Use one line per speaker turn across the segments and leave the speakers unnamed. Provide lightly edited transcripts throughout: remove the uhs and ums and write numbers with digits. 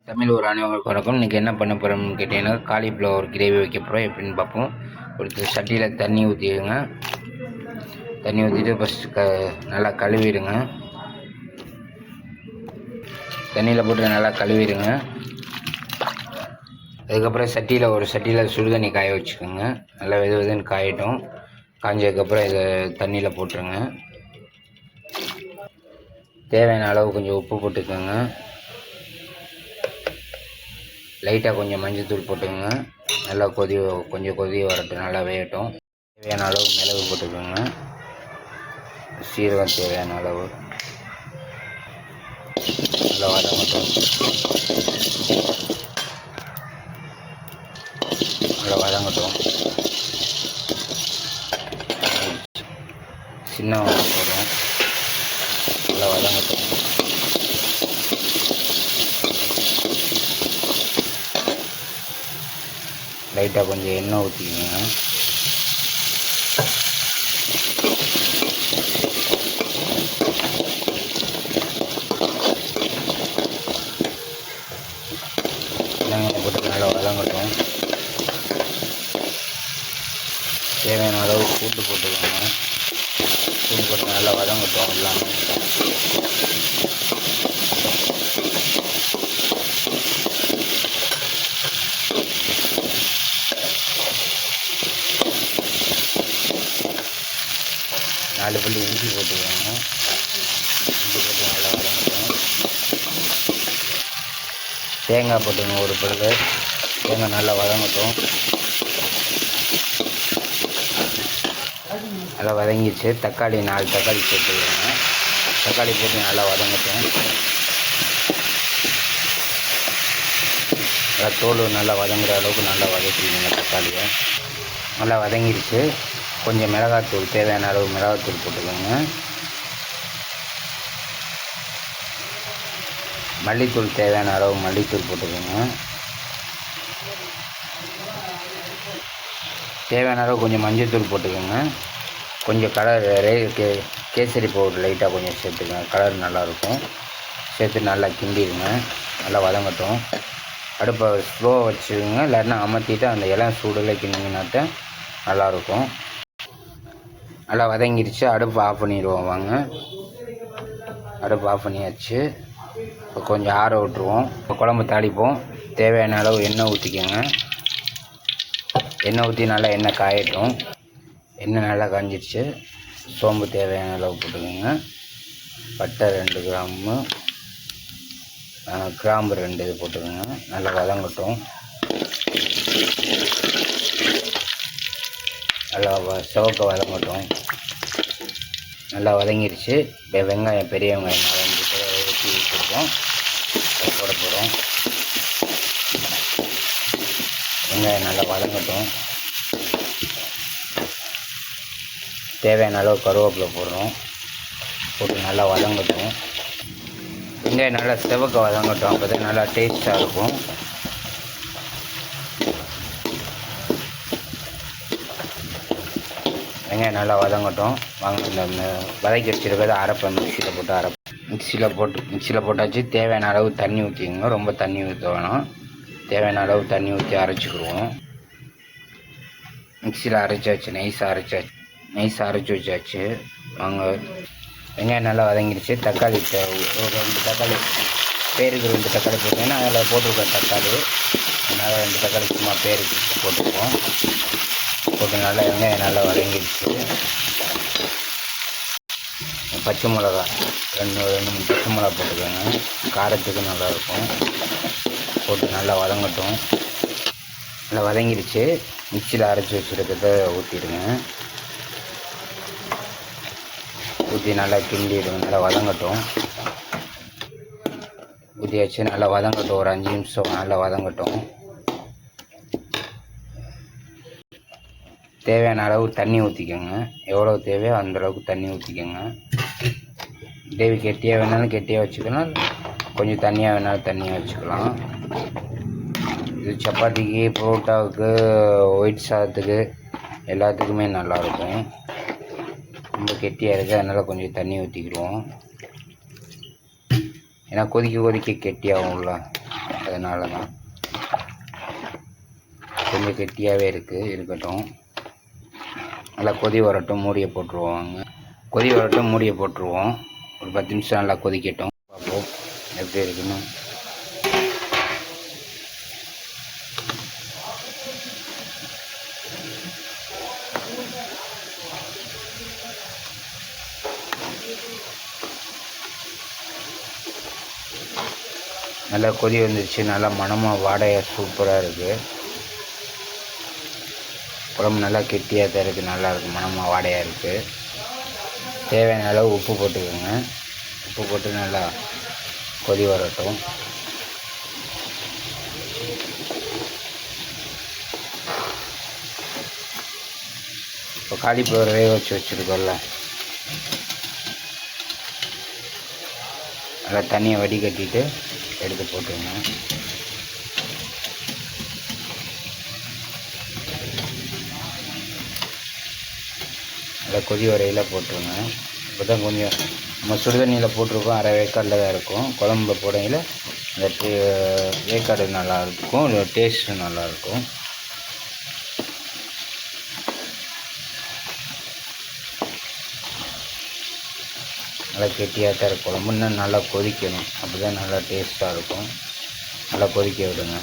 தமிழ் ஒரு அனைவருக்கு வணக்கம். இன்றைக்கி என்ன பண்ண போகிறோம்னு கேட்டிங்கன்னா, காலிஃப்ளவர் கிரேவி வைக்க போகிறோம். எப்படின்னு பார்ப்போம். ஒரு சட்டியில் தண்ணி ஊற்றிடுங்க. தண்ணி ஊற்றிட்டு ஃபஸ்ட்டு நல்லா கழுவிடுங்க. தண்ணியில் போட்டு நல்லா கழுவிடுங்க. அதுக்கப்புறம் சட்டியில் சுடுதண்ணி காய வச்சுக்கோங்க. நல்லா வெதுன்னு காயட்டும். காஞ்சதுக்கப்புறம் இதை தண்ணியில் போட்டுருங்க. தேவையான அளவு கொஞ்சம் உப்பு போட்டுக்கோங்க. லைட்டாக கொஞ்சம் மஞ்சள்தூள் போட்டுக்கோங்க. நல்லா கொஞ்சம் கொதி வரட்டும், நல்லா வேகட்டும். தேவையான அளவு மிளகு போட்டுக்கோங்க. சீரகம் தேவையான அளவு. நல்லா வதங்கட்டும். நல்லா வதங்கட்டும். சின்ன வெங்காயம் போடுறோம். நல்லா வதங்கட்டும். லைட்டாக கொஞ்சம் எண்ணெய் ஊற்றிக்கோங்க. வெங்காயம் போட்டு நல்லா வதங்கட்டும். தேவையான அளவு பூண்டு போட்டுக்கோங்க. பூண்டு போட்டு நல்லா வதங்கட்டும் எல்லாமே. நாலு பல்லு இஞ்சி போட்டுக்கோங்க. இஞ்சி போட்டு நல்லா வதங்கட்டும். தேங்காய் போட்டுங்க. ஒரு பல்லு தேங்காய் நல்லா வதங்கட்டும். நல்லா வதங்கிடுச்சு. தக்காளி 4 தக்காளி சேர்த்துக்கோங்க. தக்காளி போட்டு நல்லா வதங்கட்டும். நல்லா தோல் நல்லா வதங்குற அளவுக்கு நல்லா வதக்கிடுங்க. தக்காளியை நல்லா வதங்கிடுச்சு. கொஞ்சம் மிளகாத்தூள், தேவையான அளவு மிளகாத்தூள் போட்டுக்கோங்க. மல்லித்தூள், தேவையான அளவு மல்லித்தூள் போட்டுக்கோங்க. தேவையான அளவு கொஞ்சம் மஞ்சள்தூள் போட்டுக்கோங்க. கொஞ்சம் கலர் கேசரி பவுடர் லைட்டாக கொஞ்சம் சேர்த்துக்கோங்க. கலர் நல்லாயிருக்கும். சேர்த்து நல்லா கிண்டிடுங்க. நல்லா வதங்கட்டும். அடுப்பை ஸ்லோவாக வச்சுக்கோங்க. இல்லைன்னா அமர்த்திட்டு அந்த இளம் சூடில் கிண்டிங்கனாட்ட நல்லாயிருக்கும். நல்லா வதங்கிடுச்சு. அடுப்பு ஆஃப் பண்ணிடுவோம். வாங்க, அடுப்பு ஆஃப் பண்ணியாச்சு. இப்போ கொஞ்சம் ஆற விட்டுருவோம். இப்போ குழம்பு தாளிப்போம். தேவையான அளவு எண்ணெய் ஊற்றிக்கோங்க. எண்ணெய் ஊற்றி நல்லா எண்ணெய் காயட்டும். எண்ணெய் நல்லா காஞ்சிடுச்சு. சோம்பு தேவையான அளவு போட்டுக்கோங்க. பட்டை 2 கிராம்பு, கிராம்பு 2 இது போட்டுக்கோங்க. நல்லா வதங்கட்டும். நல்லா சிவக்க வதங்கட்டும். நல்லா வதங்கிடுச்சு. இப்போ வெங்காயம், பெரிய வெங்காயம் 4 ஊற்றி வச்சுருக்கோம். அதை போட போகிறோம். வெங்காயம் நல்லா வதங்கட்டும். தேவையான அளவு கருவேப்பிலை போடுறோம். போட்டு நல்லா வதங்கட்டும். வெங்காயம் நல்லா சிவக்க வதங்கட்டும். அப்போ தான் நல்லா டேஸ்ட்டாக இருக்கும். வெங்காயம் நல்லா வதங்கட்டும். வாங்க, இந்த வதக்கி வச்சுருக்கிறத அரைப்பேன். மிக்சியில் போட்டாச்சு. தேவையான அளவு தண்ணி ஊற்றிக்கோங்க. ரொம்ப தண்ணி ஊற்ற வேணாம். தேவையான அளவு தண்ணி ஊற்றி அரைச்சிக்கிடுவோம். மிக்சியில் அரைச்சாச்சு. நைஸாக அரைச்சி வச்சாச்சு. வாங்க, வெங்காயம் நல்லா வதங்கிடுச்சு. தக்காளி ஒரு 2 தக்காளி, பேருக்கு 2 தக்காளி போட்டேன்னா அதில் போட்டிருக்கோம் தக்காளி. அதனால் 2 தக்காளி சும்மா பேருக்கு போட்டுருக்கோம். போட்டு நல்லா வெங்காயம் நல்லா வதங்கிடுச்சு. பச்சை மிளகா 2-3 பச்சை மிளகா போட்டுக்கோங்க. காரத்துக்கு நல்லாயிருக்கும். போட்டு நல்லா வதங்கட்டும். நல்லா வதங்கிடுச்சு. மிக்சியில் அரைச்சி வச்சுருக்கிறத ஊற்றிடுங்க. ஊற்றி நல்லா கிண்டிடுங்க. நல்லா வதங்கட்டும். ஊற்றியாச்சு. நல்லா வதங்கட்டும். ஒரு 5 நிமிஷம் நல்லா வதங்கட்டும். தேவையான அளவு தண்ணி ஊற்றிக்கோங்க. எவ்வளோ தேவையோ அந்தளவுக்கு தண்ணி ஊற்றிக்கோங்க. கிரேவி கெட்டியாக வேணாலும் கெட்டியாக வச்சுக்கலாம். கொஞ்சம் தண்ணியாக வேணாலும் தண்ணியாக வச்சுக்கலாம். இது சப்பாத்திக்கு, புரோட்டாவுக்கு, ஒயிட் சாதத்துக்கு எல்லாத்துக்குமே நல்லாயிருக்கும். ரொம்ப கெட்டியாக இருக்குது. அதனால் கொஞ்சம் தண்ணி ஊற்றிக்கிடுவோம். ஏன்னா கொதிக்க கெட்டியாகும்ல, அதனால தான் கொஞ்சம் கெட்டியாகவே இருக்குது. இருக்கட்டும், நல்லா கொதி வரட்டும், மூடியை போட்டுருவோங்க. கொதி வரட்டும், மூடியை போட்டுருவோம். ஒரு 10 நிமிஷம் நல்லா கொதிக்கட்டும், பார்ப்போம் எப்படி இருக்குன்னு. நல்லா கொதி வந்துருச்சு, நல்லா மணமாக வாடையாக சூப்பராக இருக்குது. குழம்பு நல்லா கெட்டியாக தான் இருக்குது, நல்லாயிருக்கு, மணமாக வாடையாக இருக்குது. தேவையான அளவு உப்பு போட்டுக்கோங்க. உப்பு போட்டு நல்லா கொதி வரட்டும். இப்போ காலிஃப்ளவர் வேக வச்சுருக்கோம்ல, நல்லா தண்ணியை வடிகட்டிட்டு எடுத்து போட்டுருங்க. நல்லா கொதி வரையில் போட்டுருங்க. இப்போ தான் கொஞ்சம் நம்ம சுடுதண்ணியில் போட்டிருக்கோம், அரை வேக்காடில் தான் இருக்கும். குழம்புல போடையில் இந்த வேக்காடு நல்லாயிருக்கும், டேஸ்ட்டு நல்லாயிருக்கும். நல்லா கெட்டியாக தான் இருக்கும். குழம்பு இன்னும் நல்லா கொதிக்கணும், அப்படி தான் நல்லா டேஸ்ட்டாக இருக்கும். நல்லா கொதிக்க விடுங்க.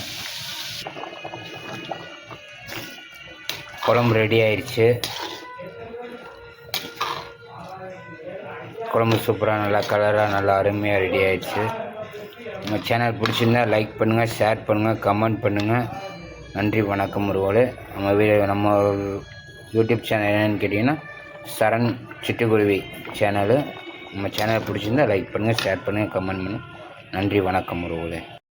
குழம்பு ரெடி ஆயிடுச்சு. குழம்பு சூப்பராக நல்லா கலராக நல்லா அருமையாக ரெடி ஆயிடுச்சு. நம்ம சேனல் பிடிச்சிருந்தா லைக் பண்ணுங்கள், ஷேர் பண்ணுங்கள், கமெண்ட் பண்ணுங்கள். நன்றி, வணக்கம் உறவுகளே. நம்ம யூடியூப் சேனல் என்னென்னு கேட்டிங்கன்னா சரண் சிட்டுக்குருவி சேனலு. நம்ம சேனலை பிடிச்சிருந்தா லைக் பண்ணுங்கள், ஷேர் பண்ணுங்கள், கமெண்ட் பண்ணுங்கள். நன்றி, வணக்கம் உறவுகளே.